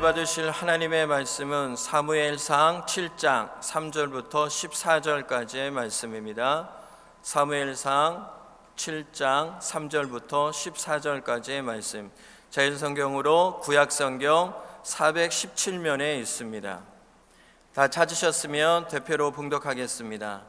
받으실 하나님의 말씀은 사무엘상 7장 3절부터 14절까지의 말씀입니다. 사무엘상 7장 3절부터 14절까지의 말씀, 자연성경으로 구약성경 417면에 있습니다. 다 찾으셨으면 대표로 봉독하겠습니다.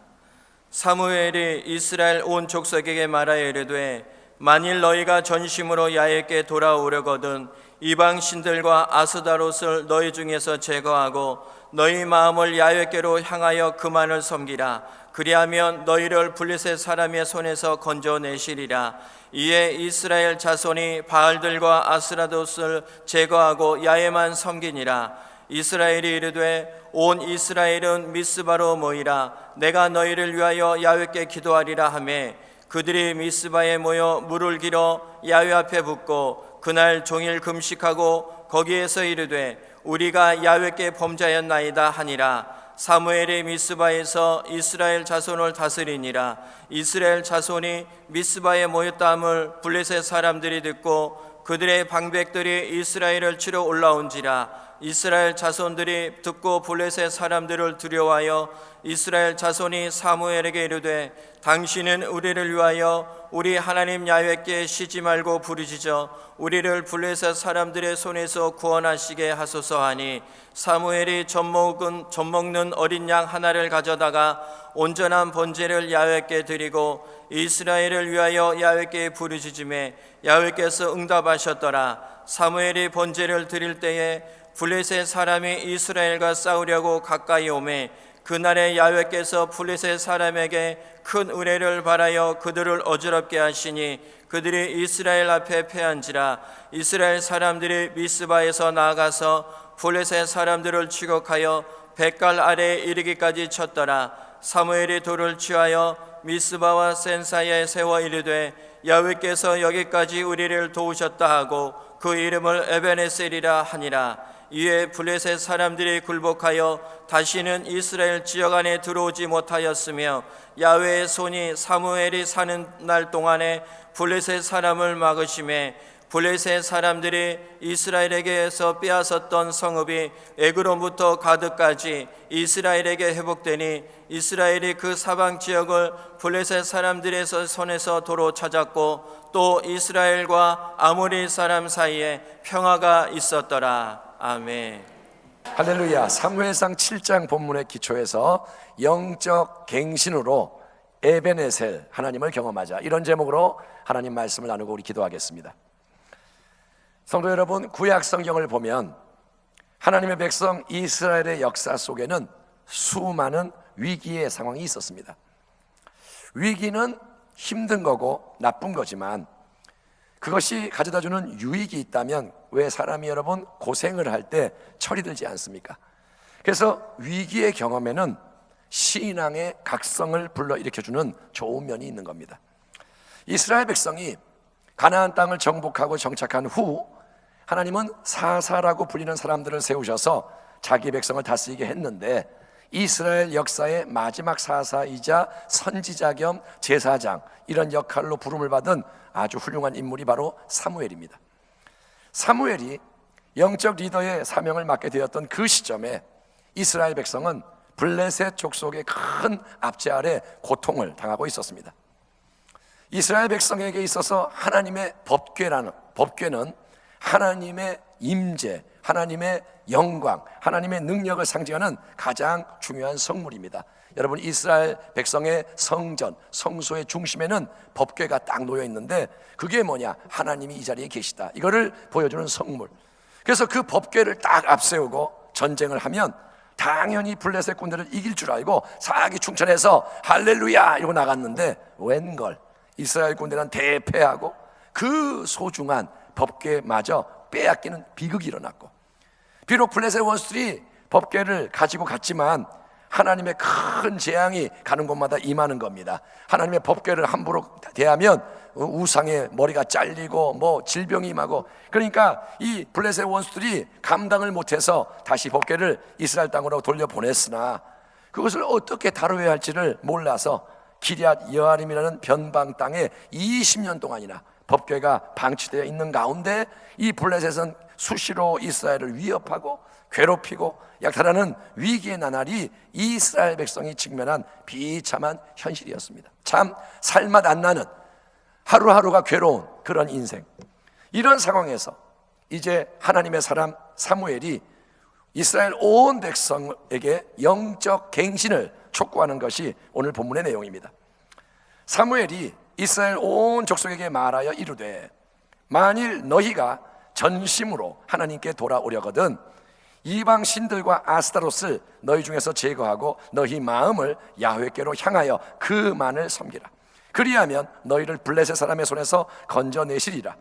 사무엘이 이스라엘 온 족속에게 말하여 이르되 만일 너희가 전심으로 야훼께 돌아오려거든 이방 신들과 아스다롯을 너희 중에서 제거하고 너희 마음을 야훼께로 향하여 그만을 섬기라. 그리하면 너희를 블레셋 사람의 손에서 건져내시리라. 이에 이스라엘 자손이 바알들과 아스라롯을 제거하고 야훼만 섬기니라. 이스라엘이 이르되 온 이스라엘은 미스바로 모이라. 내가 너희를 위하여 야훼께 기도하리라 하매 그들이 미스바에 모여 물을 길어 야훼 앞에 붓고 그날 종일 금식하고 거기에서 이르되 우리가 야훼께 범죄하였나이다 하니라. 사무엘이 미스바에서 이스라엘 자손을 다스리니라. 이스라엘 자손이 미스바에 모였다함을 블레셋 사람들이 듣고 그들의 방백들이 이스라엘을 치러 올라온지라. 이스라엘 자손들이 듣고 블레셋 사람들을 두려워하여 이스라엘 자손이 사무엘에게 이르되 당신은 우리를 위하여 우리 하나님 야훼께 쉬지 말고 부르짖어 우리를 블레셋 사람들의 손에서 구원하시게 하소서 하니 사무엘이 젖먹는 어린 양 하나를 가져다가 온전한 번제를 야훼께 드리고 이스라엘을 위하여 야훼께 부르짖음에 야훼께서 응답하셨더라. 사무엘이 번제를 드릴 때에 블레셋 사람이 이스라엘과 싸우려고 가까이 오매 그날에 야훼께서 블레셋 사람에게 큰 은혜를 바라여 그들을 어지럽게 하시니 그들이 이스라엘 앞에 패한지라. 이스라엘 사람들이 미스바에서 나아가서 블레셋 사람들을 추격하여 뱃갈 아래에 이르기까지 쳤더라. 사무엘이 돌을 취하여 미스바와 센 사이에 세워 이르되 야훼께서 여기까지 우리를 도우셨다 하고 그 이름을 에베네셀이라 하니라. 이에 블레셋 사람들이 굴복하여 다시는 이스라엘 지역 안에 들어오지 못하였으며 야훼의 손이 사무엘이 사는 날 동안에 블레셋 사람을 막으심에 블레셋 사람들이 이스라엘에게서 빼앗았던 성읍이 에그론부터 가드까지 이스라엘에게 회복되니 이스라엘이 그 사방 지역을 블레셋 사람들의 손에서 도로 찾았고 또 이스라엘과 아모리 사람 사이에 평화가 있었더라. 아멘. 할렐루야. 사무엘상 7장 본문의 기초에서 영적 갱신으로 에베네셀 하나님을 경험하자, 이런 제목으로 하나님 말씀을 나누고 우리 기도하겠습니다. 성도 여러분, 구약 성경을 보면 하나님의 백성 이스라엘의 역사 속에는 수많은 위기의 상황이 있었습니다. 위기는 힘든 거고 나쁜 거지만 그것이 가져다주는 유익이 있다면 왜 사람이 여러분 고생을 할 때 철이 들지 않습니까? 그래서 위기의 경험에는 신앙의 각성을 불러일으켜주는 좋은 면이 있는 겁니다. 이스라엘 백성이 가나안 땅을 정복하고 정착한 후 하나님은 사사라고 불리는 사람들을 세우셔서 자기 백성을 다스리게 했는데 이스라엘 역사의 마지막 사사이자 선지자 겸 제사장, 이런 역할로 부름을 받은 아주 훌륭한 인물이 바로 사무엘입니다. 사무엘이 영적 리더의 사명을 맡게 되었던 그 시점에 이스라엘 백성은 블레셋 족속의 큰 압제 아래 고통을 당하고 있었습니다. 이스라엘 백성에게 있어서 하나님의 법궤는 하나님의 임재, 하나님의 영광, 하나님의 능력을 상징하는 가장 중요한 성물입니다. 여러분, 이스라엘 백성의 성전, 성소의 중심에는 법궤가 딱 놓여 있는데 그게 뭐냐? 하나님이 이 자리에 계시다, 이거를 보여주는 성물. 그래서 그 법궤를 딱 앞세우고 전쟁을 하면 당연히 블레셋 군대를 이길 줄 알고 사기 충천해서 할렐루야 이러고 나갔는데 웬걸 이스라엘 군대는 대패하고 그 소중한 법궤마저 빼앗기는 비극이 일어났고, 비록 블레셋 원수들이 법궤를 가지고 갔지만 하나님의 큰 재앙이 가는 곳마다 임하는 겁니다. 하나님의 법궤를 함부로 대하면 우상의 머리가 잘리고 뭐 질병이 임하고, 그러니까 이 블레셋 원수들이 감당을 못해서 다시 법궤를 이스라엘 땅으로 돌려보냈으나 그것을 어떻게 다뤄야 할지를 몰라서 기럇 여아림이라는 변방 땅에 20년 동안이나 법궤가 방치되어 있는 가운데 이 블레셋은 수시로 이스라엘을 위협하고 괴롭히고 약탈하는 위기의 나날이 이스라엘 백성이 직면한 비참한 현실이었습니다. 참 살맛 안 나는, 하루하루가 괴로운 그런 인생. 이런 상황에서 이제 하나님의 사람 사무엘이 이스라엘 온 백성에게 영적 갱신을 촉구하는 것이 오늘 본문의 내용입니다. 사무엘이 이스라엘 온 족속에게 말하여 이르되, 만일 너희가 전심으로 하나님께 돌아오려거든 이방 신들과 아스타롯을 너희 중에서 제거하고 너희 마음을 야훼께로 향하여 그만을 섬기라. 그리하면 너희를 블레셋 사람의 손에서 건져내시리라.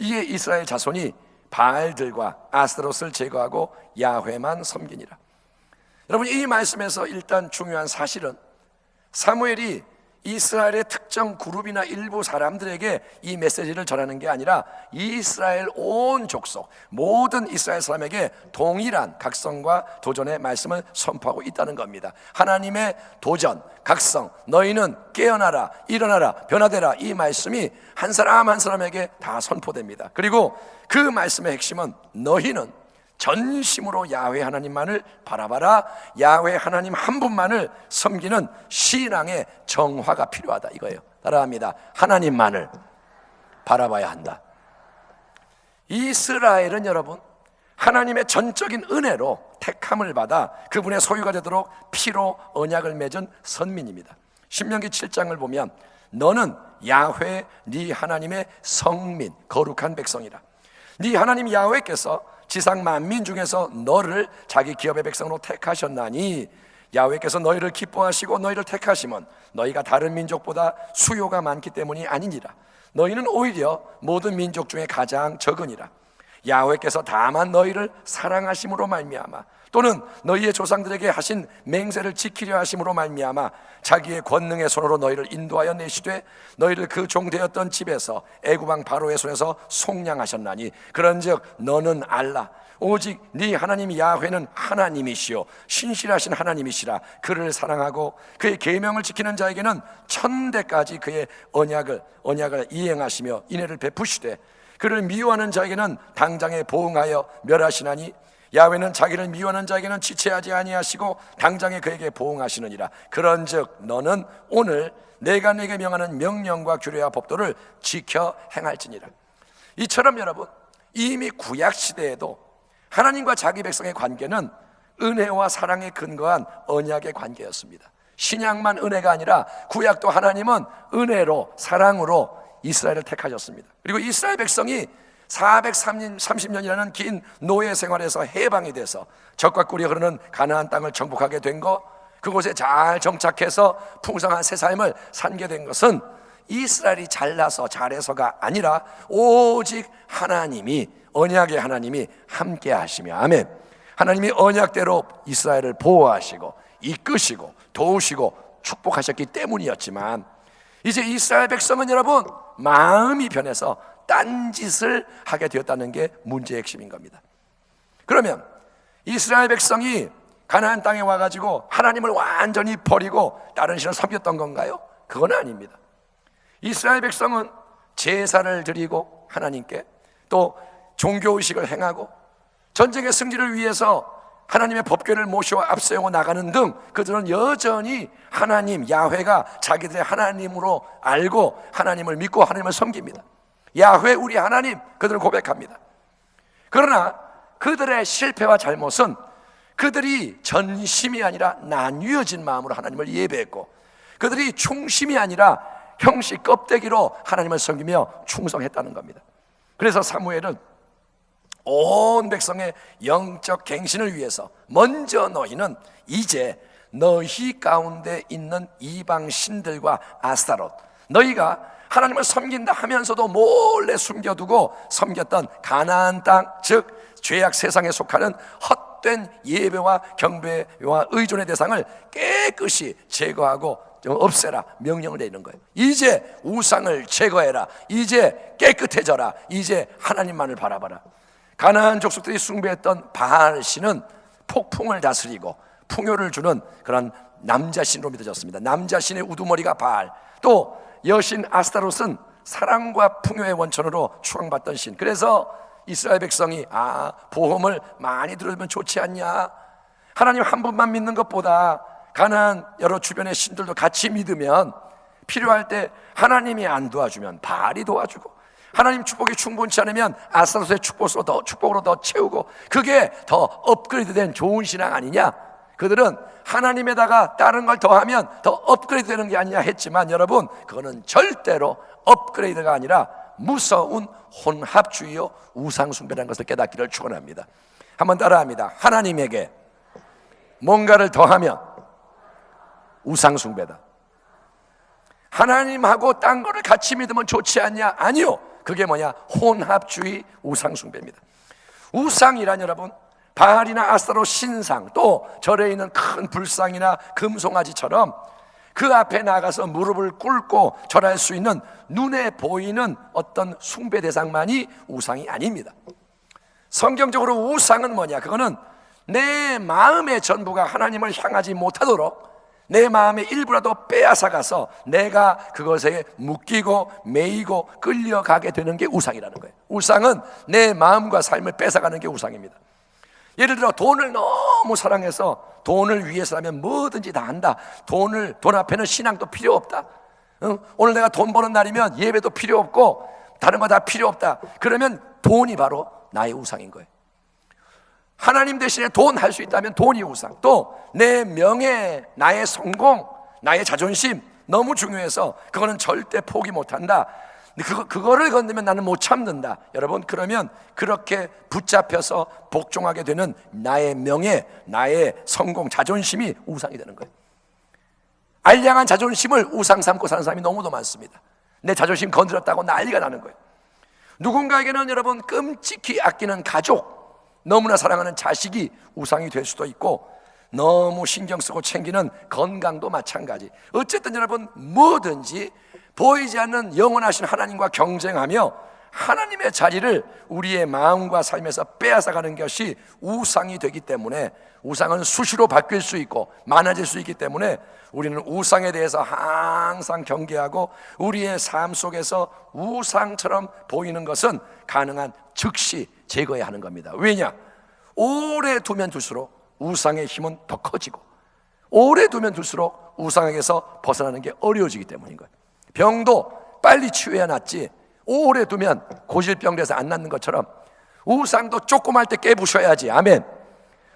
이에 이스라엘 자손이 바알들과 아스타롯을 제거하고 야훼만 섬기니라. 여러분, 이 말씀에서 일단 중요한 사실은 사무엘이 이스라엘의 특정 그룹이나 일부 사람들에게 이 메시지를 전하는 게 아니라 이스라엘 온 족속, 모든 이스라엘 사람에게 동일한 각성과 도전의 말씀을 선포하고 있다는 겁니다. 하나님의 도전, 각성, 너희는 깨어나라, 일어나라, 변화되라, 이 말씀이 한 사람 한 사람에게 다 선포됩니다. 그리고 그 말씀의 핵심은 너희는 전심으로 야훼 하나님만을 바라봐라. 야훼 하나님 한 분만을 섬기는 신앙의 정화가 필요하다, 이거예요. 따라합니다. 하나님만을 바라봐야 한다. 이스라엘은 여러분, 하나님의 전적인 은혜로 택함을 받아 그분의 소유가 되도록 피로 언약을 맺은 선민입니다. 신명기 7장을 보면 너는 야훼 네 하나님의 성민, 거룩한 백성이라. 네 하나님 야훼께서 지상 만민 중에서 너를 자기 기업의 백성으로 택하셨나니, 야훼께서 너희를 기뻐하시고 너희를 택하시면 너희가 다른 민족보다 수요가 많기 때문이 아니니라. 너희는 오히려 모든 민족 중에 가장 적으니라. 야훼께서 다만 너희를 사랑하심으로 말미암아, 또는 너희의 조상들에게 하신 맹세를 지키려 하심으로 말미암아 자기의 권능의 손으로 너희를 인도하여 내시되 너희를 그 종되었던 집에서 애굽왕 바로의 손에서 속량하셨나니, 그런즉 너는 알라. 오직 네 하나님 야훼는 하나님이시요 신실하신 하나님이시라. 그를 사랑하고 그의 계명을 지키는 자에게는 천대까지 그의 언약을 이행하시며 인애를 베푸시되, 그를 미워하는 자에게는 당장에 보응하여 멸하시나니, 야훼는 자기를 미워하는 자에게는 지체하지 아니하시고 당장에 그에게 보응하시느니라. 그런즉 너는 오늘 내가 네게 명하는 명령과 규례와 법도를 지켜 행할지니라. 이처럼 여러분, 이미 구약 시대에도 하나님과 자기 백성의 관계는 은혜와 사랑에 근거한 언약의 관계였습니다. 신약만 은혜가 아니라 구약도 하나님은 은혜로, 사랑으로 이스라엘을 택하셨습니다. 그리고 이스라엘 백성이 430년이라는 긴 노예 생활에서 해방이 돼서 적과 꿀이 흐르는 가나안 땅을 정복하게 된 것, 그곳에 잘 정착해서 풍성한 새 삶을 살게 된 것은 이스라엘이 잘나서 잘해서가 아니라 오직 하나님이, 언약의 하나님이 함께 하시며, 아멘, 하나님이 언약대로 이스라엘을 보호하시고 이끄시고 도우시고 축복하셨기 때문이었지만, 이제 이스라엘 백성은 여러분 마음이 변해서 딴짓을 하게 되었다는 게 문제의 핵심인 겁니다. 그러면 이스라엘 백성이 가나안 땅에 와가지고 하나님을 완전히 버리고 다른 신을 섬겼던 건가요? 그건 아닙니다. 이스라엘 백성은 제사를 드리고 하나님께, 또 종교의식을 행하고 전쟁의 승리를 위해서 하나님의 법궤를 모시고 앞세우고 나가는 등 그들은 여전히 하나님 야훼가 자기들의 하나님으로 알고 하나님을 믿고 하나님을 섬깁니다. 야훼 우리 하나님, 그들은 고백합니다. 그러나 그들의 실패와 잘못은 그들이 전심이 아니라 나뉘어진 마음으로 하나님을 예배했고, 그들이 충심이 아니라 형식 껍데기로 하나님을 섬기며 충성했다는 겁니다. 그래서 사무엘은 온 백성의 영적 갱신을 위해서 먼저 너희는 이제 너희 가운데 있는 이방 신들과 아스타롯, 너희가 하나님을 섬긴다 하면서도 몰래 숨겨두고 섬겼던 가나안 땅, 즉 죄악 세상에 속하는 헛된 예배와 경배와 의존의 대상을 깨끗이 제거하고 좀 없애라 명령을 내리는 거예요. 이제 우상을 제거해라. 이제 깨끗해져라. 이제 하나님만을 바라봐라. 가나안 족속들이 숭배했던 바알 신은 폭풍을 다스리고 풍요를 주는 그런 남자신으로 믿어졌습니다. 남자신의 우두머리가 바알, 또 여신 아스타롯은 사랑과 풍요의 원천으로 추앙받던 신. 그래서 이스라엘 백성이 보험을 많이 들어주면 좋지 않냐, 하나님 한 분만 믿는 것보다 가나안 여러 주변의 신들도 같이 믿으면 필요할 때 하나님이 안 도와주면 바알이 도와주고, 하나님 축복이 충분치 않으면 아스타로스의 축복으로 더 채우고, 그게 더 업그레이드된 좋은 신앙 아니냐. 그들은 하나님에다가 다른 걸 더하면 더 업그레이드 되는 게 아니냐 했지만, 여러분, 그거는 절대로 업그레이드가 아니라 무서운 혼합주의요 우상숭배라는 것을 깨닫기를 축원합니다. 한번 따라합니다. 하나님에게 뭔가를 더하면 우상숭배다. 하나님하고 딴 거를 같이 믿으면 좋지 않냐? 아니요, 그게 뭐냐? 혼합주의 우상숭배입니다. 우상이란, 여러분, 바알이나 아스타로 신상, 또 절에 있는 큰 불상이나 금송아지처럼 그 앞에 나가서 무릎을 꿇고 절할 수 있는 눈에 보이는 어떤 숭배 대상만이 우상이 아닙니다. 성경적으로 우상은 뭐냐? 그거는 내 마음의 전부가 하나님을 향하지 못하도록 내 마음의 일부라도 빼앗아가서 내가 그것에 묶이고 매이고 끌려가게 되는 게 우상이라는 거예요. 우상은 내 마음과 삶을 뺏어가는 게 우상입니다. 예를 들어 돈을 너무 사랑해서 돈을 위해서라면 뭐든지 다 한다. 돈 앞에는 신앙도 필요 없다. 오늘 내가 돈 버는 날이면 예배도 필요 없고 다른 거 다 필요 없다. 그러면 돈이 바로 나의 우상인 거예요. 하나님 대신에 돈 할 수 있다면 돈이 우상. 또 내 명예, 나의 성공, 나의 자존심 너무 중요해서 그거는 절대 포기 못한다. 그거를 건드면 나는 못 참는다. 여러분, 그러면 그렇게 붙잡혀서 복종하게 되는 나의 명예, 나의 성공, 자존심이 우상이 되는 거예요. 알량한 자존심을 우상 삼고 사는 사람이 너무도 많습니다. 내 자존심 건드렸다고 난리가 나는 거예요. 누군가에게는, 여러분, 끔찍히 아끼는 가족, 너무나 사랑하는 자식이 우상이 될 수도 있고, 너무 신경 쓰고 챙기는 건강도 마찬가지. 어쨌든 여러분, 뭐든지 보이지 않는 영원하신 하나님과 경쟁하며 하나님의 자리를 우리의 마음과 삶에서 빼앗아가는 것이 우상이 되기 때문에, 우상은 수시로 바뀔 수 있고 많아질 수 있기 때문에 우리는 우상에 대해서 항상 경계하고, 우리의 삶 속에서 우상처럼 보이는 것은 가능한 즉시 제거해야 하는 겁니다. 왜냐? 오래 두면 둘수록 우상의 힘은 더 커지고, 오래 두면 둘수록 우상에게서 벗어나는 게 어려워지기 때문인 거예요. 병도 빨리 치유해야 낫지, 오래 두면 고질병 돼서 안 낫는 것처럼 우상도 조그만 때 깨부셔야지. 아멘.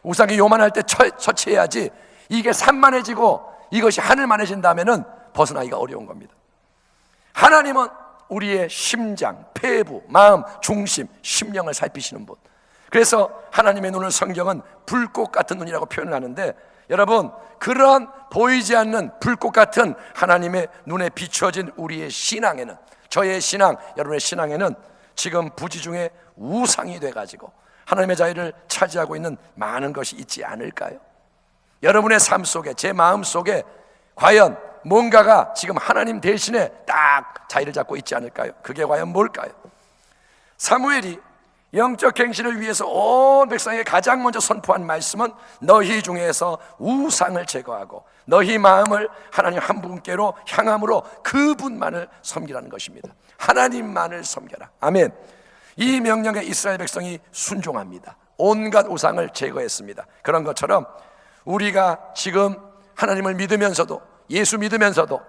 우상이 요만할 때 처치해야지. 이게 산만해지고 이것이 하늘만해진다면은 벗어나기가 어려운 겁니다. 하나님은 우리의 심장, 폐부, 마음, 중심, 심령을 살피시는 분. 그래서 하나님의 눈을 성경은 불꽃 같은 눈이라고 표현을 하는데, 여러분, 그런 보이지 않는 불꽃 같은 하나님의 눈에 비추어진 우리의 신앙에는, 저의 신앙, 여러분의 신앙에는 지금 부지 중에 우상이 돼가지고 하나님의 자리를 차지하고 있는 많은 것이 있지 않을까요? 여러분의 삶 속에, 제 마음 속에 과연 뭔가가 지금 하나님 대신에 딱 자리를 잡고 있지 않을까요? 그게 과연 뭘까요? 사무엘이 영적 갱신을 위해서 온 백성에게 가장 먼저 선포한 말씀은 너희 중에서 우상을 제거하고 너희 마음을 하나님 한 분께로 향함으로 그분만을 섬기라는 것입니다. 하나님만을 섬겨라. 아멘. 이 명령에 이스라엘 백성이 순종합니다. 온갖 우상을 제거했습니다. 그런 것처럼 우리가 지금 하나님을 믿으면서도, 예수 믿으면서도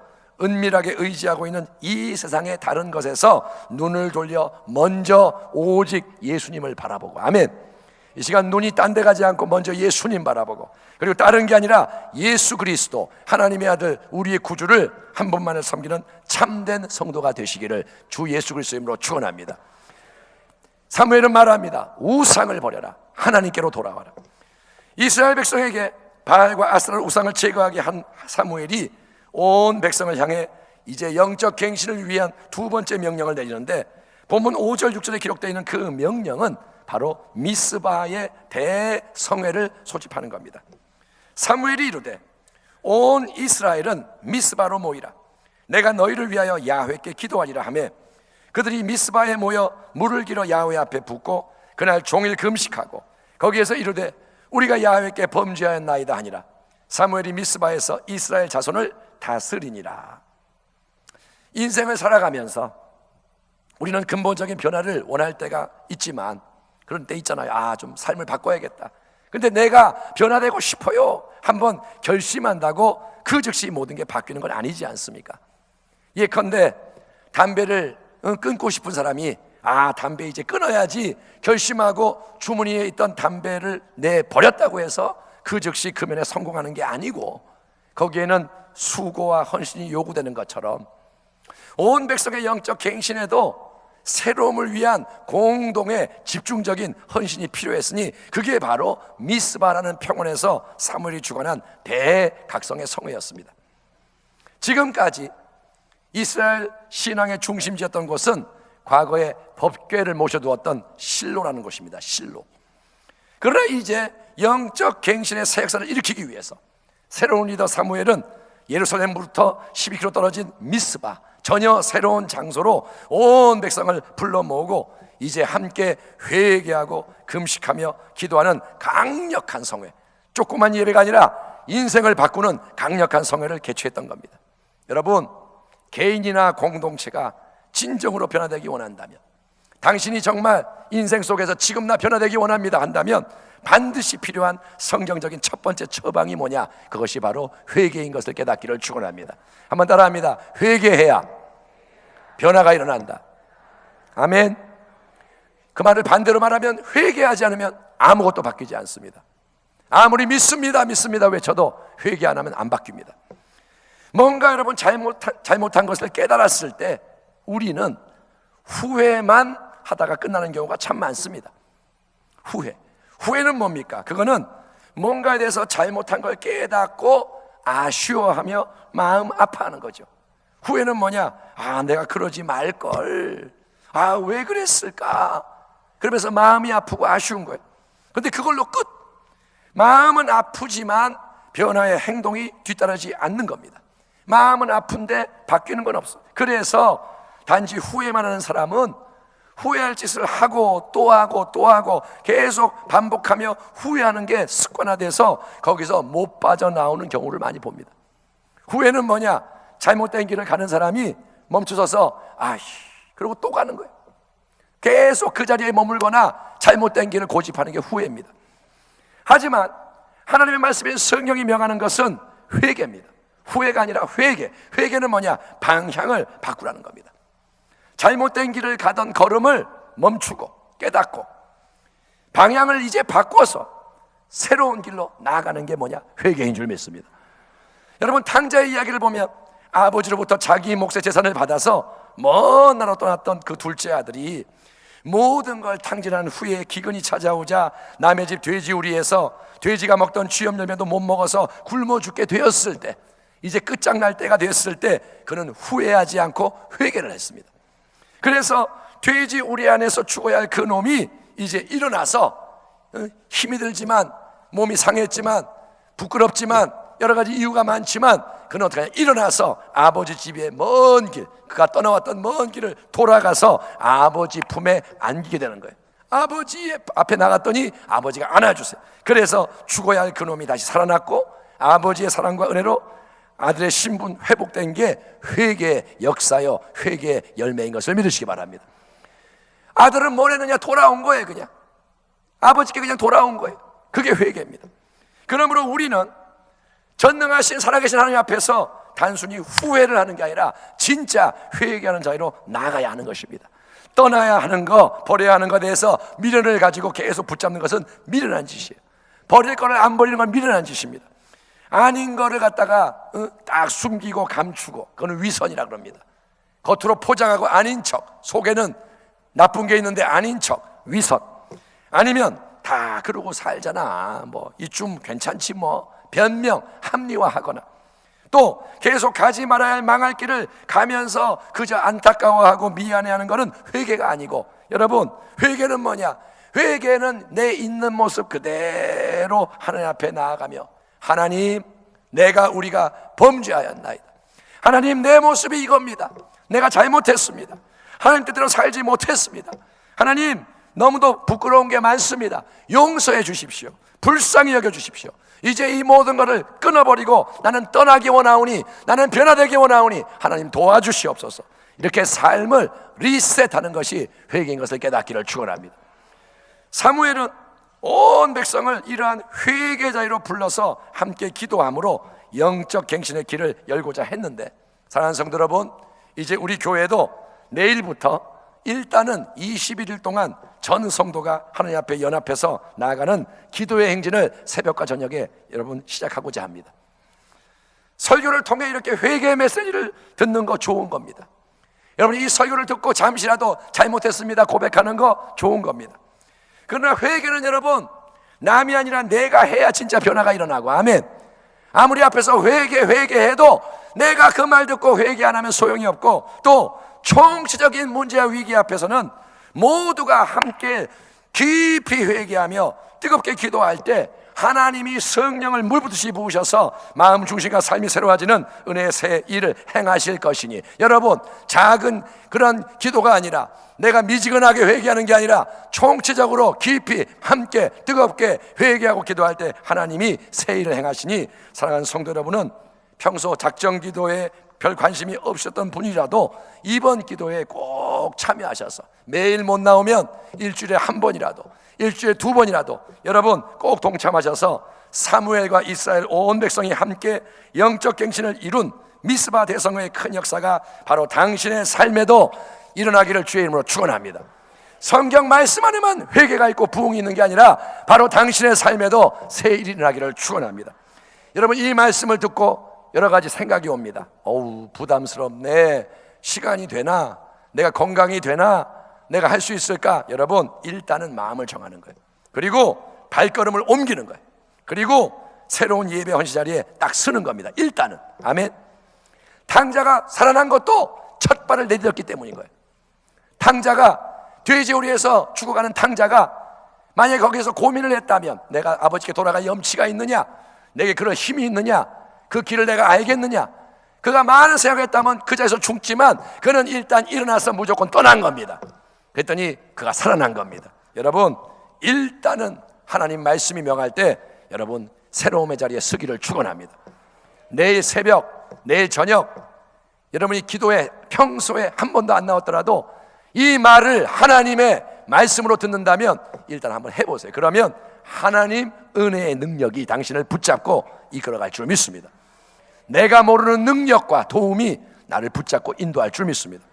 은밀하게 의지하고 있는 이 세상의 다른 것에서 눈을 돌려 먼저 오직 예수님을 바라보고, 아멘. 이 시간 눈이 딴 데 가지 않고 먼저 예수님 바라보고, 그리고 다른 게 아니라 예수 그리스도 하나님의 아들 우리의 구주를 한 분만을 섬기는 참된 성도가 되시기를 주 예수 그리스도 이름으로 축원합니다. 사무엘은 말합니다. 우상을 버려라. 하나님께로 돌아와라. 이스라엘 백성에게 바알과 아스타라 우상을 제거하게 한 사무엘이 온 백성을 향해 이제 영적 갱신을 위한 두 번째 명령을 내리는데, 본문 5절 6절에 기록되어 있는 그 명령은 바로 미스바의 대성회를 소집하는 겁니다. 사무엘이 이르되 온 이스라엘은 미스바로 모이라. 내가 너희를 위하여 야훼께 기도하리라 하며, 그들이 미스바에 모여 물을 길어 야훼 앞에 붓고 그날 종일 금식하고 거기에서 이르되 우리가 야훼께 범죄하였나이다 하니라. 사무엘이 미스바에서 이스라엘 자손을 다스리니라. 인생을 살아가면서 우리는 근본적인 변화를 원할 때가 있지만 그런 때 있잖아요. 좀 삶을 바꿔야겠다. 근데 내가 변화되고 싶어요. 한번 결심한다고 그 즉시 모든 게 바뀌는 건 아니지 않습니까? 예컨대 담배를 끊고 싶은 사람이 담배 이제 끊어야지 결심하고 주머니에 있던 담배를 내버렸다고 해서 그 즉시 금연에 성공하는 게 아니고, 거기에는 수고와 헌신이 요구되는 것처럼 온 백성의 영적 갱신에도 새로움을 위한 공동의 집중적인 헌신이 필요했으니, 그게 바로 미스바라는 평원에서 사무엘이 주관한 대각성의 성회였습니다. 지금까지 이스라엘 신앙의 중심지였던 곳은 과거에 법궤를 모셔두었던 실로라는 곳입니다. 실로. 그러나 이제 영적 갱신의 새 역사를 일으키기 위해서 새로운 리더 사무엘은 예루살렘으로부터 12km 떨어진 미스바, 전혀 새로운 장소로 온 백성을 불러 모으고 이제 함께 회개하고 금식하며 기도하는 강력한 성회, 조그만 예배가 아니라 인생을 바꾸는 강력한 성회를 개최했던 겁니다. 여러분, 개인이나 공동체가 진정으로 변화되기 원한다면, 당신이 정말 인생 속에서 지금 나 변화되기 원합니다 한다면 반드시 필요한 성경적인 첫 번째 처방이 뭐냐? 그것이 바로 회개인 것을 깨닫기를 축원합니다. 한번 따라합니다. 회개해야 변화가 일어난다. 아멘. 그 말을 반대로 말하면 회개하지 않으면 아무것도 바뀌지 않습니다. 아무리 믿습니다 외쳐도 회개 안 하면 안 바뀝니다. 뭔가 여러분 잘못한 것을 깨달았을 때 우리는 후회만 하다가 끝나는 경우가 참 많습니다. 후회는 뭡니까? 그거는 뭔가에 대해서 잘못한 걸 깨닫고 아쉬워하며 마음 아파하는 거죠. 후회는 뭐냐? 내가 그러지 말걸. 왜 그랬을까? 그러면서 마음이 아프고 아쉬운 거예요. 그런데 그걸로 끝. 마음은 아프지만 변화의 행동이 뒤따르지 않는 겁니다. 마음은 아픈데 바뀌는 건 없어. 그래서 단지 후회만 하는 사람은 후회할 짓을 하고 또 하고 또 하고 계속 반복하며 후회하는 게 습관화돼서 거기서 못 빠져나오는 경우를 많이 봅니다. 후회는 뭐냐? 잘못된 길을 가는 사람이 멈춰서서 그러고 또 가는 거예요. 계속 그 자리에 머물거나 잘못된 길을 고집하는 게 후회입니다. 하지만 하나님의 말씀인 성경이 명하는 것은 회개입니다. 후회가 아니라 회개. 회개는 뭐냐? 방향을 바꾸라는 겁니다. 잘못된 길을 가던 걸음을 멈추고 깨닫고 방향을 이제 바꿔서 새로운 길로 나아가는 게 뭐냐? 회개인 줄 믿습니다. 여러분, 탕자의 이야기를 보면 아버지로부터 자기 몫의 재산을 받아서 먼 나라로 떠났던 그 둘째 아들이 모든 걸 탕진한 후에 기근이 찾아오자 남의 집 돼지우리에서 돼지가 먹던 쥐염열매도 못 먹어서 굶어 죽게 되었을 때, 이제 끝장날 때가 됐을 때 그는 후회하지 않고 회개를 했습니다. 그래서 돼지 우리 안에서 죽어야 할 그 놈이 이제 일어나서 힘이 들지만 몸이 상했지만 부끄럽지만 여러 가지 이유가 많지만 그는 어떻게 하냐? 일어나서 아버지 집의 먼 길, 그가 떠나왔던 먼 길을 돌아가서 아버지 품에 안기게 되는 거예요. 아버지 앞에 나갔더니 아버지가 안아주세요. 그래서 죽어야 할 그 놈이 다시 살아났고 아버지의 사랑과 은혜로 아들의 신분 회복된 게 회개의 역사요, 회개의 열매인 것을 믿으시기 바랍니다. 아들은 뭘 했느냐? 돌아온 거예요. 그냥 아버지께 그냥 돌아온 거예요. 그게 회개입니다. 그러므로 우리는 전능하신 살아계신 하나님 앞에서 단순히 후회를 하는 게 아니라 진짜 회개하는 자리로 나가야 하는 것입니다. 떠나야 하는 거, 버려야 하는 것에 대해서 미련을 가지고 계속 붙잡는 것은 미련한 짓이에요. 버릴 거를 안 버리는 건 미련한 짓입니다. 아닌 거를 갖다가 딱 숨기고 감추고, 그건 위선이라 그럽니다. 겉으로 포장하고 아닌 척, 속에는 나쁜 게 있는데 아닌 척, 위선. 아니면 다 그러고 살잖아, 이쯤 괜찮지 변명, 합리화하거나 또 계속 가지 말아야 할 망할 길을 가면서 그저 안타까워하고 미안해하는 것은 회개가 아니고, 여러분, 회개는 뭐냐? 회개는 내 있는 모습 그대로 하나님 앞에 나아가며, 하나님, 우리가 범죄하였나이다. 하나님, 내 모습이 이겁니다. 내가 잘못했습니다. 하나님 뜻대로 살지 못했습니다. 하나님, 너무도 부끄러운 게 많습니다. 용서해 주십시오. 불쌍히 여겨 주십시오. 이제 이 모든 것을 끊어버리고 나는 떠나기 원하오니, 나는 변화되기 원하오니 하나님 도와주시옵소서. 이렇게 삶을 리셋하는 것이 회개인 것을 깨닫기를 축원합니다. 사무엘은 온 백성을 이러한 회개 자리로 불러서 함께 기도함으로 영적 갱신의 길을 열고자 했는데, 사랑하는 성도 여러분, 이제 우리 교회도 내일부터 일단은 21일 동안 전 성도가 하나님 앞에 연합해서 나아가는 기도의 행진을 새벽과 저녁에 여러분 시작하고자 합니다. 설교를 통해 이렇게 회개의 메시지를 듣는 거 좋은 겁니다. 여러분, 이 설교를 듣고 잠시라도 잘못했습니다 고백하는 거 좋은 겁니다. 그러나 회개는 여러분, 남이 아니라 내가 해야 진짜 변화가 일어나고, 아멘. 아무리 앞에서 회개해도 내가 그 말 듣고 회개 안 하면 소용이 없고, 또 총체적인 문제와 위기 앞에서는 모두가 함께 깊이 회개하며 뜨겁게 기도할 때 하나님이 성령을 물붓듯이 부으셔서 마음 중심과 삶이 새로워지는 은혜의 새 일을 행하실 것이니, 여러분, 작은 그런 기도가 아니라, 내가 미지근하게 회개하는 게 아니라 총체적으로 깊이 함께 뜨겁게 회개하고 기도할 때 하나님이 새 일을 행하시니, 사랑하는 성도 여러분은 평소 작정 기도에 별 관심이 없었던 분이라도 이번 기도에 꼭 참여하셔서 매일 못 나오면 일주일에 한 번이라도, 일주일에 두 번이라도 여러분 꼭 동참하셔서 사무엘과 이스라엘 온 백성이 함께 영적 갱신을 이룬 미스바 대성회의 큰 역사가 바로 당신의 삶에도 일어나기를 주의 이름으로 축원합니다. 성경 말씀 안에만 회개가 있고 부흥이 있는 게 아니라 바로 당신의 삶에도 새 일이 일어나기를 축원합니다. 여러분, 이 말씀을 듣고 여러 가지 생각이 옵니다. 어우, 부담스럽네. 시간이 되나? 내가 건강이 되나? 내가 할 수 있을까? 여러분, 일단은 마음을 정하는 거예요. 그리고 발걸음을 옮기는 거예요. 그리고 새로운 예배 헌신 자리에 딱 서는 겁니다. 일단은. 아멘. 탕자가 살아난 것도 첫 발을 내딛었기 때문인 거예요. 탕자가, 돼지우리에서 죽어가는 탕자가 만약에 거기서 고민을 했다면, 내가 아버지께 돌아갈 염치가 있느냐? 내게 그런 힘이 있느냐? 그 길을 내가 알겠느냐? 그가 많은 생각했다면 그 자리에서 죽지만 그는 일단 일어나서 무조건 떠난 겁니다. 그랬더니 그가 살아난 겁니다. 여러분, 일단은 하나님 말씀이 명할 때 여러분 새로움의 자리에 서기를 축원합니다. 내일 새벽, 내일 저녁, 여러분이 기도에 평소에 한 번도 안 나왔더라도 이 말을 하나님의 말씀으로 듣는다면 일단 한번 해보세요. 그러면 하나님 은혜의 능력이 당신을 붙잡고 이끌어갈 줄 믿습니다. 내가 모르는 능력과 도움이 나를 붙잡고 인도할 줄 믿습니다.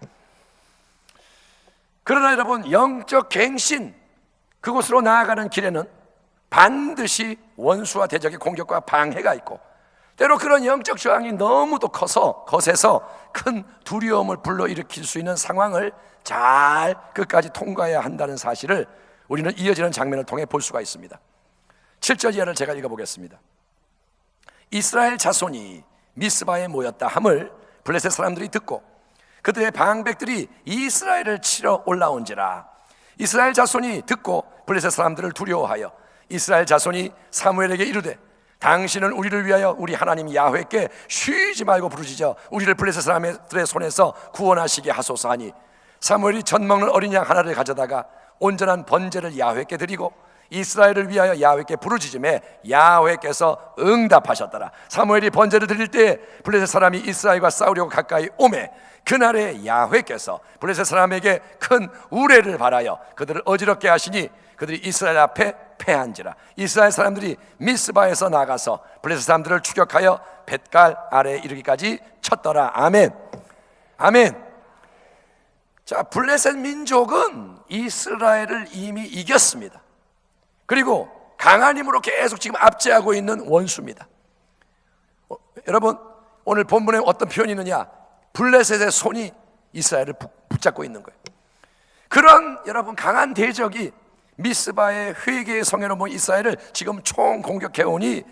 그러나 여러분, 영적 갱신, 그곳으로 나아가는 길에는 반드시 원수와 대적의 공격과 방해가 있고, 때로 그런 영적 저항이 너무도 커서 거세서 큰 두려움을 불러일으킬 수 있는 상황을 잘 끝까지 통과해야 한다는 사실을 우리는 이어지는 장면을 통해 볼 수가 있습니다. 7절 이하를 제가 읽어보겠습니다. 이스라엘 자손이 미스바에 모였다 함을 블레셋 사람들이 듣고 그들의 방백들이 이스라엘을 치러 올라온지라. 이스라엘 자손이 듣고 블레셋 사람들을 두려워하여 이스라엘 자손이 사무엘에게 이르되, 당신은 우리를 위하여 우리 하나님 야훼께 쉬지 말고 부르짖어 우리를 블레셋 사람들의 손에서 구원하시게 하소서 하니, 사무엘이 젖 먹는 어린 양 하나를 가져다가 온전한 번제를 야훼께 드리고 이스라엘을 위하여 야훼께 부르짖음에 야훼께서 응답하셨더라. 사무엘이 번제를 드릴 때 블레셋 사람이 이스라엘과 싸우려고 가까이 오매 그날에 야훼께서 블레셋 사람에게 큰 우레를 발하여 그들을 어지럽게 하시니 그들이 이스라엘 앞에 패한지라. 이스라엘 사람들이 미스바에서 나가서 블레셋 사람들을 추격하여 벳갈 아래에 이르기까지 쳤더라. 아멘. 아멘. 자, 블레셋 민족은 이스라엘을 이미 이겼습니다. 그리고 강한 힘으로 계속 지금 압제하고 있는 원수입니다. 여러분, 오늘 본문에 어떤 표현이 있느냐? 블레셋의 손이 이스라엘을 붙잡고 있는 거예요. 그런 여러분 강한 대적이 미스바의 회개의 성회로 모인 이스라엘을 지금 총 공격해오니,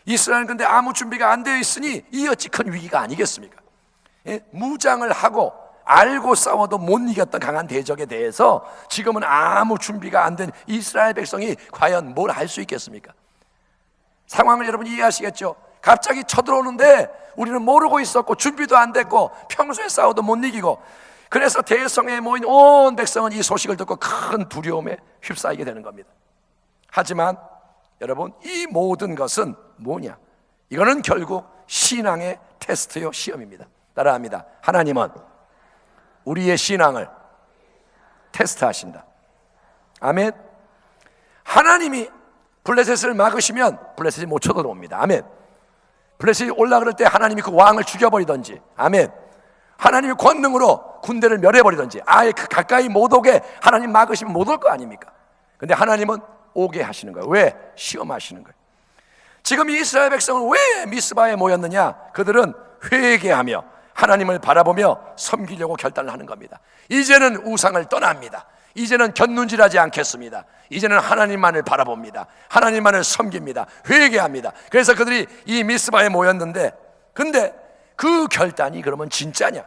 이스라엘은 근데 아무 준비가 안 되어 있으니 이 어찌 큰 위기가 아니겠습니까? 예? 무장을 하고 알고 싸워도 못 이겼던 강한 대적에 대해서 지금은 아무 준비가 안 된 이스라엘 백성이 과연 뭘 할 수 있겠습니까? 상황을 여러분 이해하시겠죠? 갑자기 쳐들어오는데 우리는 모르고 있었고 준비도 안 됐고 평소에 싸워도 못 이기고, 그래서 대성에 모인 온 백성은 이 소식을 듣고 큰 두려움에 휩싸이게 되는 겁니다. 하지만 여러분, 이 모든 것은 뭐냐? 이거는 결국 신앙의 테스트요, 시험입니다. 따라합니다. 하나님은 우리의 신앙을 테스트하신다. 아멘. 하나님이 블레셋을 막으시면 블레셋이 못 쳐들어옵니다. 아멘. 블레셋이 올라갈 때 하나님이 그 왕을 죽여버리든지, 아멘, 하나님의 권능으로 군대를 멸해버리든지, 아예 그 가까이 못 오게 하나님 막으시면 못 올 거 아닙니까? 근데 하나님은 오게 하시는 거예요. 왜? 시험하시는 거예요. 지금 이 이스라엘 백성은 왜 미스바에 모였느냐? 그들은 회개하며 하나님을 바라보며 섬기려고 결단을 하는 겁니다. 이제는 우상을 떠납니다. 이제는 곁눈질하지 않겠습니다. 이제는 하나님만을 바라봅니다. 하나님만을 섬깁니다. 회개합니다. 그래서 그들이 이 미스바에 모였는데, 근데 그 결단이 그러면 진짜냐?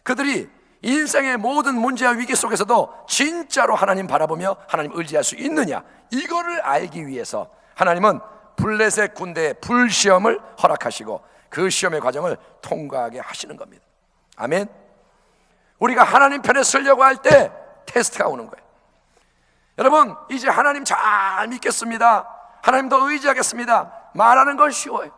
그들이 인생의 모든 문제와 위기 속에서도 진짜로 하나님 바라보며 하나님 의지할 수 있느냐? 이거를 알기 위해서 하나님은 블레셋 군대의 불시험을 허락하시고 그 시험의 과정을 통과하게 하시는 겁니다. 아멘. 우리가 하나님 편에 서려고 할 때 테스트가 오는 거예요. 여러분, 이제 하나님 잘 믿겠습니다, 하나님 더 의지하겠습니다, 말하는 건 쉬워요.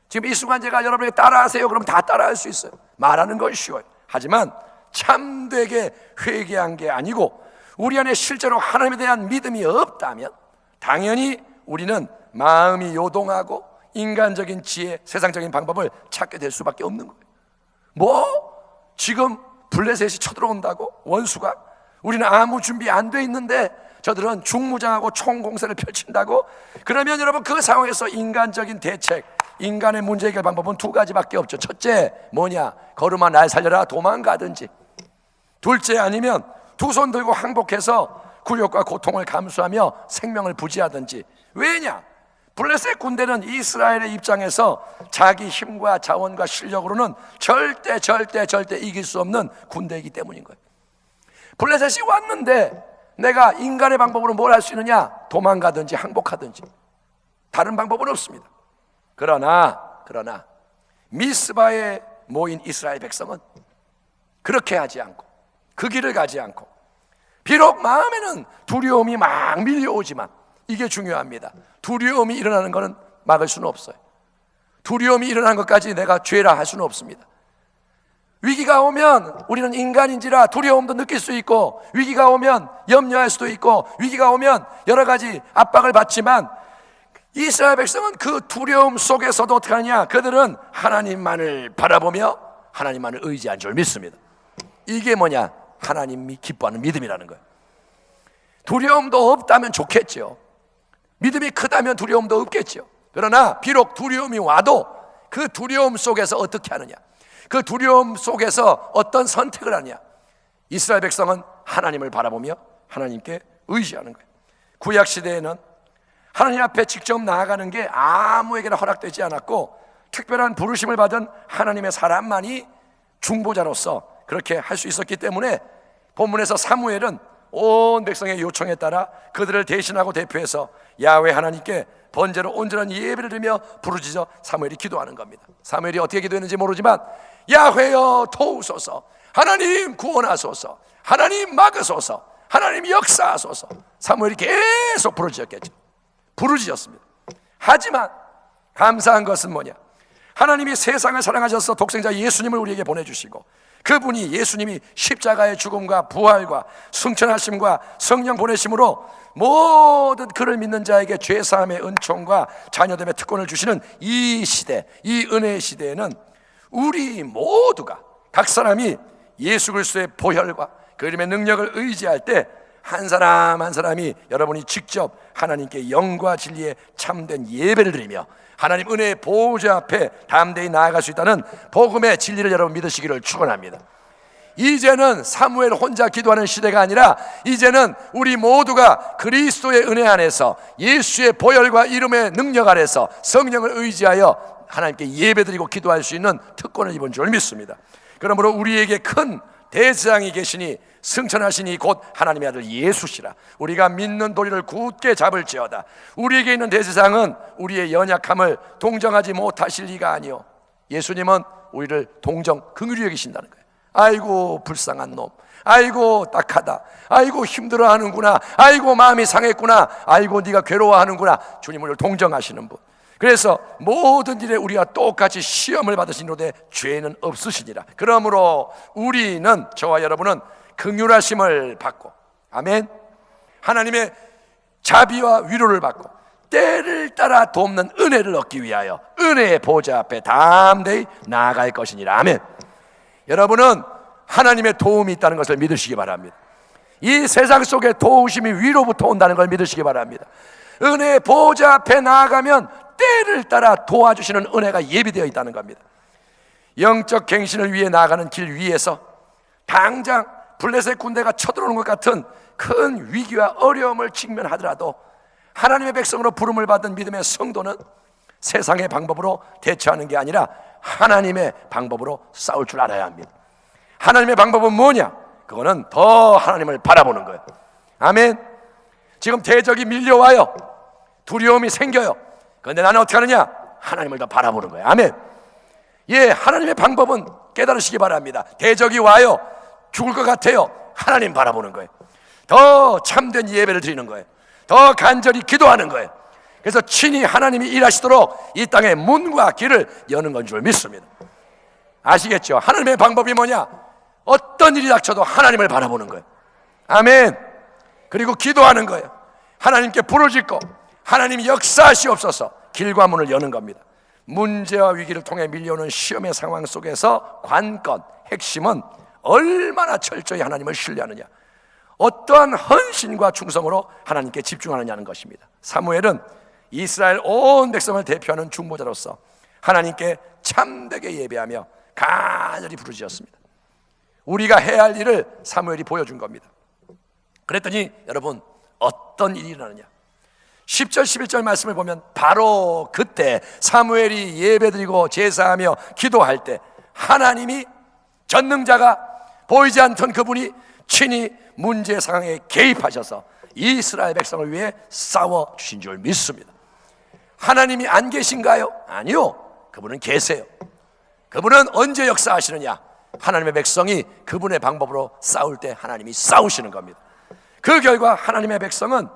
지금 이 순간 제가 여러분에게 따라하세요 그럼 다 따라할 수 있어요. 말하는 건 쉬워요. 하지만 참되게 회개한 게 아니고 우리 안에 실제로 하나님에 대한 믿음이 없다면 당연히 우리는 마음이 요동하고 인간적인 지혜, 세상적인 방법을 찾게 될 수밖에 없는 거예요. 뭐? 지금 블레셋이 쳐들어온다고? 원수가? 우리는 아무 준비 안 돼 있는데 저들은 중무장하고 총공세를 펼친다고? 그러면 여러분, 그 상황에서 인간적인 대책, 인간의 문제 해결 방법은 두 가지밖에 없죠. 첫째 뭐냐? 걸음아 날 살려라, 도망가든지. 둘째, 아니면 두 손 들고 항복해서 굴욕과 고통을 감수하며 생명을 부지하든지. 왜냐? 블레셋 군대는 이스라엘의 입장에서 자기 힘과 자원과 실력으로는 절대 이길 수 없는 군대이기 때문인 거예요. 블레셋이 왔는데 내가 인간의 방법으로 뭘 할 수 있느냐? 도망가든지 항복하든지. 다른 방법은 없습니다. 그러나 미스바에 모인 이스라엘 백성은 그렇게 하지 않고, 그 길을 가지 않고, 비록 마음에는 두려움이 막 밀려오지만, 이게 중요합니다. 두려움이 일어나는 것은 막을 수는 없어요. 두려움이 일어나는 것까지 내가 죄라 할 수는 없습니다. 위기가 오면 우리는 인간인지라 두려움도 느낄 수 있고, 위기가 오면 염려할 수도 있고, 위기가 오면 여러 가지 압박을 받지만, 이스라엘 백성은 그 두려움 속에서도 어떻게 하느냐? 그들은 하나님만을 바라보며 하나님만을 의지한 줄 믿습니다. 이게 뭐냐? 하나님이 기뻐하는 믿음이라는 거예요. 두려움도 없다면 좋겠죠. 믿음이 크다면 두려움도 없겠죠. 그러나 비록 두려움이 와도 그 두려움 속에서 어떻게 하느냐? 그 두려움 속에서 어떤 선택을 하느냐? 이스라엘 백성은 하나님을 바라보며 하나님께 의지하는 거예요. 구약 시대에는 하나님 앞에 직접 나아가는 게 아무에게나 허락되지 않았고, 특별한 부르심을 받은 하나님의 사람만이 중보자로서 그렇게 할 수 있었기 때문에 본문에서 사무엘은 온 백성의 요청에 따라 그들을 대신하고 대표해서 야훼 하나님께 번제로 온전한 예배를 드리며 부르짖어 사무엘이 기도하는 겁니다. 사무엘이 어떻게 기도했는지 모르지만 야훼여 도우소서, 하나님 구원하소서, 하나님 막으소서, 하나님 역사하소서. 사무엘이 계속 부르짖었겠죠. 부르짖었습니다. 하지만 감사한 것은 뭐냐? 하나님이 세상을 사랑하셔서 독생자 예수님을 우리에게 보내주시고, 그분이 예수님이 십자가의 죽음과 부활과 승천하심과 성령 보내심으로 모든 그를 믿는 자에게 죄사함의 은총과 자녀됨의 특권을 주시는 이 시대, 이 은혜의 시대에는 우리 모두가, 각 사람이 예수 그리스도의 보혈과 그 이름의 능력을 의지할 때 한 사람 한 사람이 여러분이 직접 하나님께 영과 진리의 참된 예배를 드리며 하나님 은혜의 보좌 앞에 담대히 나아갈 수 있다는 복음의 진리를 여러분 믿으시기를 축원합니다. 이제는 사무엘 혼자 기도하는 시대가 아니라 이제는 우리 모두가 그리스도의 은혜 안에서 예수의 보혈과 이름의 능력 안에서 성령을 의지하여 하나님께 예배드리고 기도할 수 있는 특권을 입은 줄 믿습니다. 그러므로 우리에게 큰 대제사장이 계시니 승천하시니 곧 하나님의 아들 예수시라. 우리가 믿는 도리를 굳게 잡을지어다. 우리에게 있는 대제사장은 우리의 연약함을 동정하지 못하실 리가 아니요, 예수님은 우리를 동정 긍휼히 여기신다는 거예요. 아이고 불쌍한 놈, 아이고 딱하다, 아이고 힘들어하는구나, 아이고 마음이 상했구나, 아이고 네가 괴로워하는구나. 주님 우리를 동정하시는 분. 그래서 모든 일에 우리가 똑같이 시험을 받으시노되 죄는 없으시니라. 그러므로 우리는, 저와 여러분은 긍휼하심을 받고, 아멘, 하나님의 자비와 위로를 받고 때를 따라 돕는 은혜를 얻기 위하여 은혜의 보좌 앞에 담대히 나아갈 것이니라. 아멘. 여러분은 하나님의 도움이 있다는 것을 믿으시기 바랍니다. 이 세상 속에 도우심이 위로부터 온다는 걸 믿으시기 바랍니다. 은혜의 보좌 앞에 나아가면 때를 따라 도와주시는 은혜가 예비되어 있다는 겁니다. 영적 갱신을 위해 나아가는 길 위에서 당장 블레셋 군대가 쳐들어오는 것 같은 큰 위기와 어려움을 직면하더라도 하나님의 백성으로 부름을 받은 믿음의 성도는 세상의 방법으로 대처하는 게 아니라 하나님의 방법으로 싸울 줄 알아야 합니다. 하나님의 방법은 뭐냐? 그거는 더 하나님을 바라보는 거예요. 아멘. 지금 대적이 밀려와요. 두려움이 생겨요. 그런데 나는 어떻게 하느냐? 하나님을 더 바라보는 거예요. 아멘. 예, 하나님의 방법은 깨달으시기 바랍니다. 대적이 와요. 죽을 것 같아요. 하나님 바라보는 거예요. 더 참된 예배를 드리는 거예요. 더 간절히 기도하는 거예요. 그래서 친히 하나님이 일하시도록 이 땅의 문과 길을 여는 건 줄 믿습니다. 아시겠죠? 하나님의 방법이 뭐냐? 어떤 일이 닥쳐도 하나님을 바라보는 거예요. 아멘. 그리고 기도하는 거예요. 하나님께 부르짖고 하나님이 역사하시옵소서 길과 문을 여는 겁니다. 문제와 위기를 통해 밀려오는 시험의 상황 속에서 관건, 핵심은 얼마나 철저히 하나님을 신뢰하느냐, 어떠한 헌신과 충성으로 하나님께 집중하느냐는 것입니다. 사무엘은 이스라엘 온 백성을 대표하는 중보자로서 하나님께 참되게 예배하며 간절히 부르짖었습니다. 우리가 해야 할 일을 사무엘이 보여준 겁니다. 그랬더니 여러분 어떤 일이 일어나느냐, 10절 11절 말씀을 보면 바로 그때 사무엘이 예배드리고 제사하며 기도할 때 하나님이 전능자가 보이지 않던 그분이 친히 문제 상황에 개입하셔서 이스라엘 백성을 위해 싸워주신 줄 믿습니다. 하나님이 안 계신가요? 아니요, 그분은 계세요. 그분은 언제 역사하시느냐? 하나님의 백성이 그분의 방법으로 싸울 때 하나님이 싸우시는 겁니다. 그 결과 하나님의 백성은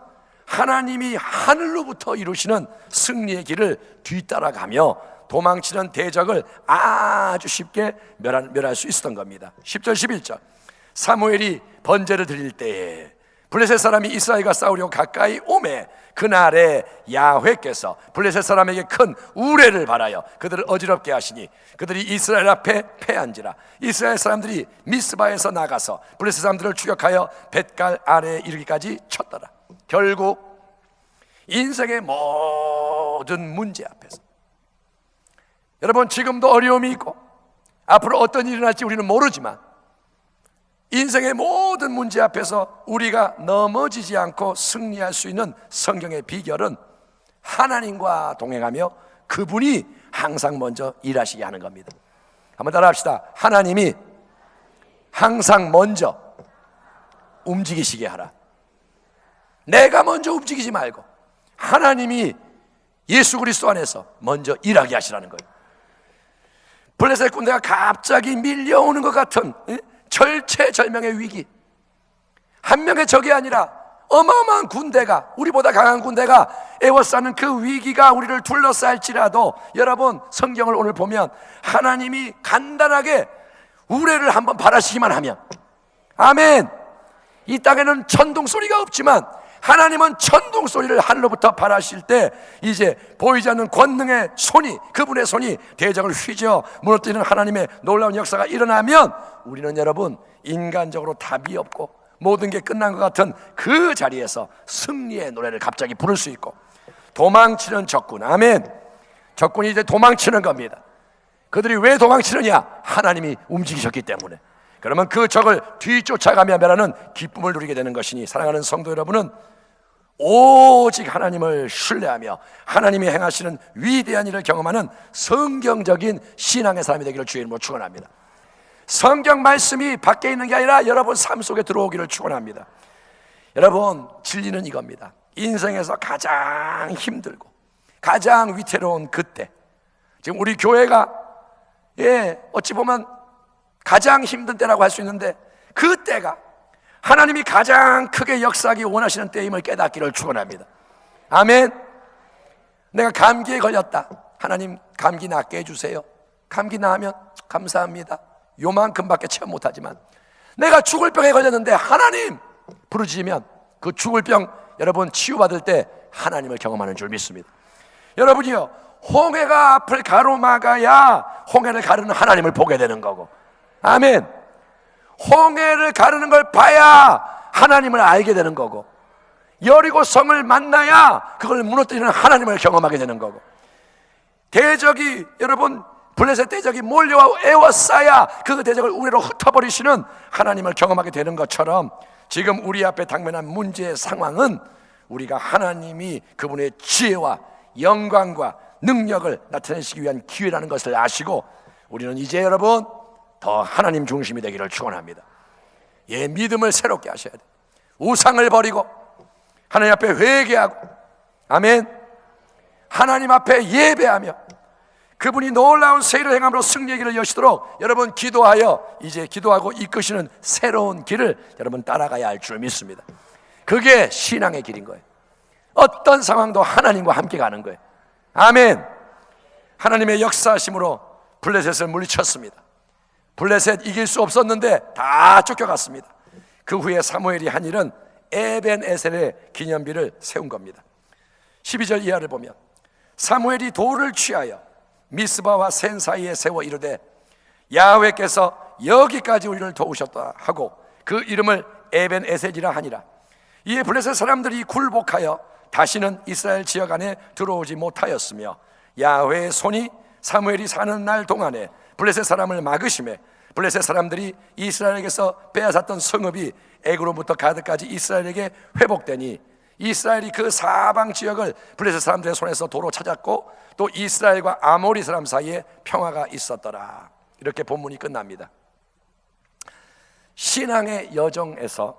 하나님이 하늘로부터 이루시는 승리의 길을 뒤따라가며 도망치는 대적을 아주 쉽게 멸할 수 있었던 겁니다. 10절 11절 사무엘이 번제를 드릴 때에 블레셋 사람이 이스라엘과 싸우려고 가까이 오매 그날에 야훼께서 블레셋 사람에게 큰 우레를 발하여 그들을 어지럽게 하시니 그들이 이스라엘 앞에 패한지라. 이스라엘 사람들이 미스바에서 나가서 블레셋 사람들을 추격하여 벳갈 아래에 이르기까지 쳤더라. 결국 인생의 모든 문제 앞에서, 여러분 지금도 어려움이 있고 앞으로 어떤 일이 일어날지 우리는 모르지만 인생의 모든 문제 앞에서 우리가 넘어지지 않고 승리할 수 있는 성경의 비결은 하나님과 동행하며 그분이 항상 먼저 일하시게 하는 겁니다. 한번 따라 합시다. 하나님이 항상 먼저 움직이시게 하라. 내가 먼저 움직이지 말고 하나님이 예수 그리스도 안에서 먼저 일하게 하시라는 거예요. 블레셋 군대가 갑자기 밀려오는 것 같은 절체절명의 위기, 한 명의 적이 아니라 어마어마한 군대가, 우리보다 강한 군대가 에워싸는 그 위기가 우리를 둘러싸일지라도 여러분 성경을 오늘 보면 하나님이 간단하게 우레를 한번 바라시기만 하면, 아멘, 이 땅에는 천둥 소리가 없지만 하나님은 천둥 소리를 하늘로부터 바라실 때 이제 보이지 않는 권능의 손이, 그분의 손이 대적을 휘저어 무너뜨리는 하나님의 놀라운 역사가 일어나면 우리는 여러분 인간적으로 답이 없고 모든 게 끝난 것 같은 그 자리에서 승리의 노래를 갑자기 부를 수 있고, 도망치는 적군, 아멘, 적군이 이제 도망치는 겁니다. 그들이 왜 도망치느냐? 하나님이 움직이셨기 때문에. 그러면 그 적을 뒤쫓아가며 멸하는 기쁨을 누리게 되는 것이니 사랑하는 성도 여러분은 오직 하나님을 신뢰하며 하나님이 행하시는 위대한 일을 경험하는 성경적인 신앙의 사람이 되기를 주의 이름으로 축원합니다. 성경 말씀이 밖에 있는 게 아니라 여러분 삶 속에 들어오기를 축원합니다. 여러분 진리는 이겁니다. 인생에서 가장 힘들고 가장 위태로운 그때, 지금 우리 교회가 어찌 보면 가장 힘든 때라고 할 수 있는데 그 때가 하나님이 가장 크게 역사하기 원하시는 때임을 깨닫기를 축원합니다. 아멘. 내가 감기에 걸렸다. 하나님 감기 낫게 해주세요. 감기 나으면 감사합니다. 요만큼밖에 체험 못하지만 내가 죽을 병에 걸렸는데 하나님 부르짖으면 그 죽을 병 여러분 치유받을 때 하나님을 경험하는 줄 믿습니다. 여러분이요, 홍해가 앞을 가로막아야 홍해를 가르는 하나님을 보게 되는 거고, 아멘. 홍해를 가르는 걸 봐야 하나님을 알게 되는 거고, 여리고 성을 만나야 그걸 무너뜨리는 하나님을 경험하게 되는 거고, 대적이 여러분 블레셋 대적이 몰려와 에워싸야 그 대적을 우리로 흩어버리시는 하나님을 경험하게 되는 것처럼, 지금 우리 앞에 당면한 문제의 상황은 우리가 하나님이 그분의 지혜와 영광과 능력을 나타내시기 위한 기회라는 것을 아시고, 우리는 이제 여러분 더 하나님 중심이 되기를 축원합니다. 예, 믿음을 새롭게 하셔야 돼요. 우상을 버리고 하나님 앞에 회개하고, 아멘, 하나님 앞에 예배하며 그분이 놀라운 세일을 행함으로 승리의 길을 여시도록 여러분 기도하여 이제 기도하고 이끄시는 새로운 길을 여러분 따라가야 할 줄 믿습니다. 그게 신앙의 길인 거예요. 어떤 상황도 하나님과 함께 가는 거예요. 아멘. 하나님의 역사하심으로 블레셋을 물리쳤습니다. 블레셋 이길 수 없었는데 다 쫓겨갔습니다. 그 후에 사무엘이 한 일은 에벤에셀의 기념비를 세운 겁니다. 12절 이하를 보면, 사무엘이 돌을 취하여 미스바와 센 사이에 세워 이르되 야훼께서 여기까지 우리를 도우셨다 하고 그 이름을 에벤에셀이라 하니라. 이에 블레셋 사람들이 굴복하여 다시는 이스라엘 지역 안에 들어오지 못하였으며, 야훼의 손이 사무엘이 사는 날 동안에 블레셋 사람을 막으심에 블레셋 사람들이 이스라엘에게서 빼앗았던 성읍이 에그로부터 가드까지 이스라엘에게 회복되니 이스라엘이 그 사방 지역을 블레셋 사람들의 손에서 도로 찾았고 또 이스라엘과 아모리 사람 사이에 평화가 있었더라. 이렇게 본문이 끝납니다. 신앙의 여정에서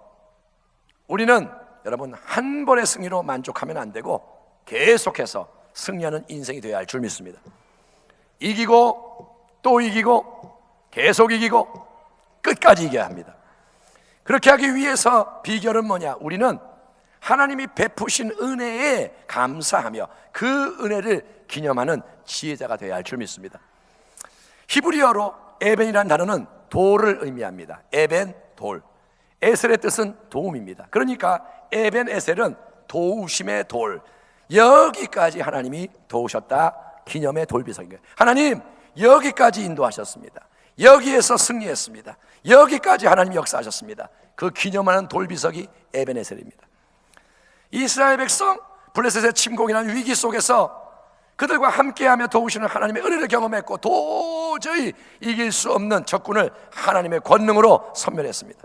우리는 여러분 한 번의 승리로 만족하면 안 되고 계속해서 승리하는 인생이 되어야 할 줄 믿습니다. 이기고 또 이기고 계속 이기고 끝까지 이겨야 합니다. 그렇게 하기 위해서 비결은 뭐냐? 우리는 하나님이 베푸신 은혜에 감사하며 그 은혜를 기념하는 지혜자가 되어야 할 줄 믿습니다. 히브리어로 에벤이라는 단어는 돌을 의미합니다. 에벤, 돌. 에셀의 뜻은 도움입니다. 그러니까 에벤 에셀은 도우심의 돌, 여기까지 하나님이 도우셨다 기념의 돌비석인 거예요. 하나님 여기까지 인도하셨습니다. 여기에서 승리했습니다. 여기까지 하나님이 역사하셨습니다. 그 기념하는 돌비석이 에벤 에셀입니다. 이스라엘 백성 블레셋의 침공이라는 위기 속에서 그들과 함께하며 도우시는 하나님의 은혜를 경험했고 도저히 이길 수 없는 적군을 하나님의 권능으로 섬멸했습니다.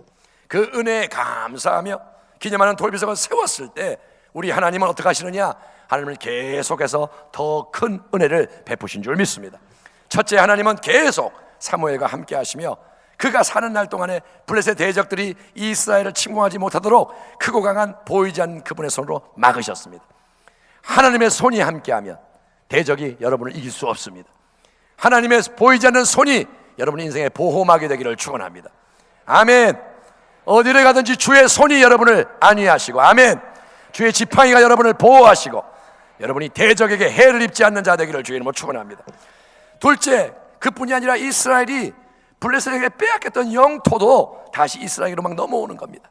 그 은혜에 감사하며 기념하는 돌비석을 세웠을 때 우리 하나님은 어떻게 하시느냐? 하나님을 계속해서 더 큰 은혜를 베푸신 줄 믿습니다. 첫째, 하나님은 계속 사무엘과 함께 하시며 그가 사는 날 동안에 블레셋 대적들이 이스라엘을 침공하지 못하도록 크고 강한 보이지 않는 그분의 손으로 막으셨습니다. 하나님의 손이 함께하면 대적이 여러분을 이길 수 없습니다. 하나님의 보이지 않는 손이 여러분의 인생의 보호막이 되기를 축원합니다. 아멘. 어디를 가든지 주의 손이 여러분을 안위하시고, 아멘, 주의 지팡이가 여러분을 보호하시고 여러분이 대적에게 해를 입지 않는 자 되기를 주의 이름으로 축원합니다. 둘째, 그뿐이 아니라 이스라엘이 블레셋에게 빼앗겼던 영토도 다시 이스라엘로 막 넘어오는 겁니다.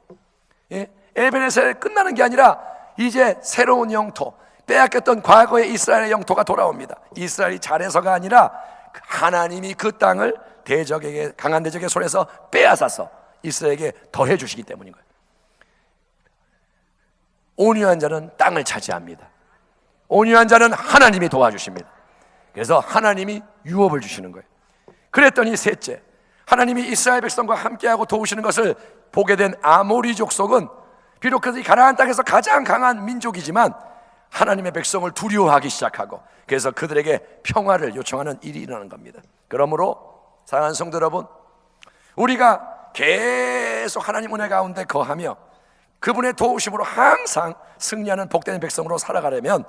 예? 에벤에셀 끝나는 게 아니라 이제 새로운 영토, 빼앗겼던 과거의 이스라엘의 영토가 돌아옵니다. 이스라엘이 잘해서가 아니라 하나님이 그 땅을 대적에게, 강한 대적의 손에서 빼앗아서 이스라엘에게 더해 주시기 때문인 거예요. 온유한 자는 땅을 차지합니다. 온유한 자는 하나님이 도와주십니다. 그래서 하나님이 유업을 주시는 거예요. 그랬더니 셋째, 하나님이 이스라엘 백성과 함께하고 도우시는 것을 보게 된 아모리 족속은 비록 그들이 가나안 땅에서 가장 강한 민족이지만 하나님의 백성을 두려워하기 시작하고 그래서 그들에게 평화를 요청하는 일이 일어나는 겁니다. 그러므로 사랑하는 성도 여러분, 우리가 계속 하나님 은혜 가운데 거하며 그분의 도우심으로 항상 승리하는 복된 백성으로 살아가려면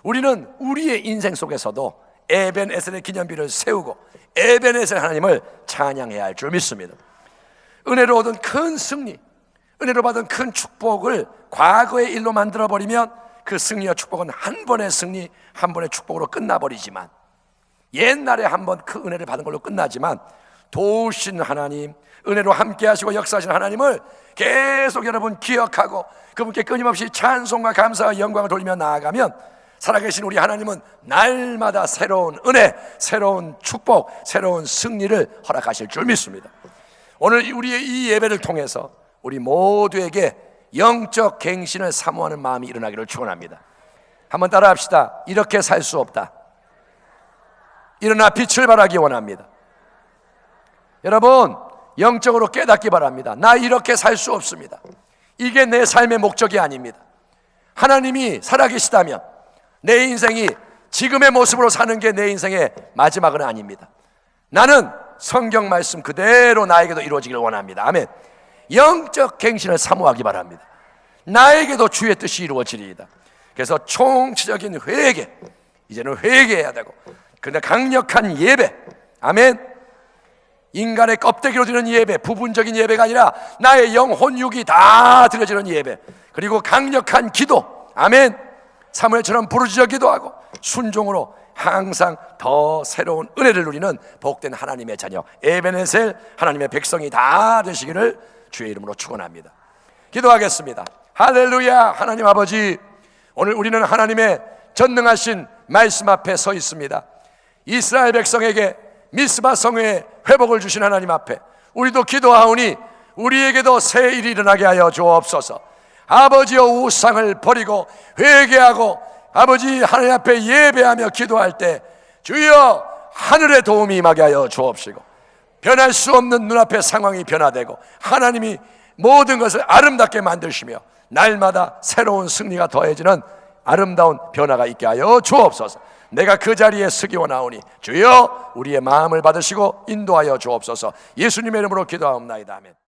우리는 우리의 인생 속에서도 에벤에셀의 기념비를 세우고 에벤에셀 하나님을 찬양해야 할 줄 믿습니다. 은혜로 얻은 큰 승리, 은혜로 받은 큰 축복을 과거의 일로 만들어버리면 그 승리와 축복은 한 번의 승리, 한 번의 축복으로 끝나버리지만, 옛날에 한 번 그 은혜를 받은 걸로 끝나지만 도우신 하나님, 은혜로 함께 하시고 역사하신 하나님을 계속 여러분 기억하고 그분께 끊임없이 찬송과 감사와 영광을 돌리며 나아가면 살아계신 우리 하나님은 날마다 새로운 은혜, 새로운 축복, 새로운 승리를 허락하실 줄 믿습니다. 오늘 우리의 이 예배를 통해서 우리 모두에게 영적 갱신을 사모하는 마음이 일어나기를 축원합니다. 한번 따라합시다. 이렇게 살 수 없다. 일어나 빛을 발하기 원합니다. 여러분, 영적으로 깨닫기 바랍니다. 나 이렇게 살 수 없습니다. 이게 내 삶의 목적이 아닙니다. 하나님이 살아계시다면 내 인생이 지금의 모습으로 사는 게 내 인생의 마지막은 아닙니다. 나는 성경 말씀 그대로 나에게도 이루어지기를 원합니다. 아멘. 영적 갱신을 사모하기 바랍니다. 나에게도 주의 뜻이 이루어지리이다. 그래서 총체적인 회개, 이제는 회개해야 되고, 근데 강력한 예배, 아멘. 인간의 껍데기로 드리는 예배, 부분적인 예배가 아니라 나의 영혼 육이 다 드려지는 예배, 그리고 강력한 기도, 아멘. 사무엘처럼 부르짖어 기도하고 순종으로 항상 더 새로운 은혜를 누리는 복된 하나님의 자녀 에베네셀 하나님의 백성이 다 되시기를 주의 이름으로 축원합니다. 기도하겠습니다. 할렐루야. 하나님 아버지, 오늘 우리는 하나님의 전능하신 말씀 앞에 서 있습니다. 이스라엘 백성에게 미스바 성회의 회복을 주신 하나님 앞에 우리도 기도하오니 우리에게도 새 일이 일어나게 하여 주옵소서. 아버지여, 우상을 버리고 회개하고 아버지 하나님 앞에 예배하며 기도할 때 주여 하늘의 도움이 임하게 하여 주옵시고, 변할 수 없는 눈앞의 상황이 변화되고 하나님이 모든 것을 아름답게 만드시며 날마다 새로운 승리가 더해지는 아름다운 변화가 있게 하여 주옵소서. 내가 그 자리에 서기 원하오니 주여 우리의 마음을 받으시고 인도하여 주옵소서. 예수님의 이름으로 기도하옵나이다. 아멘.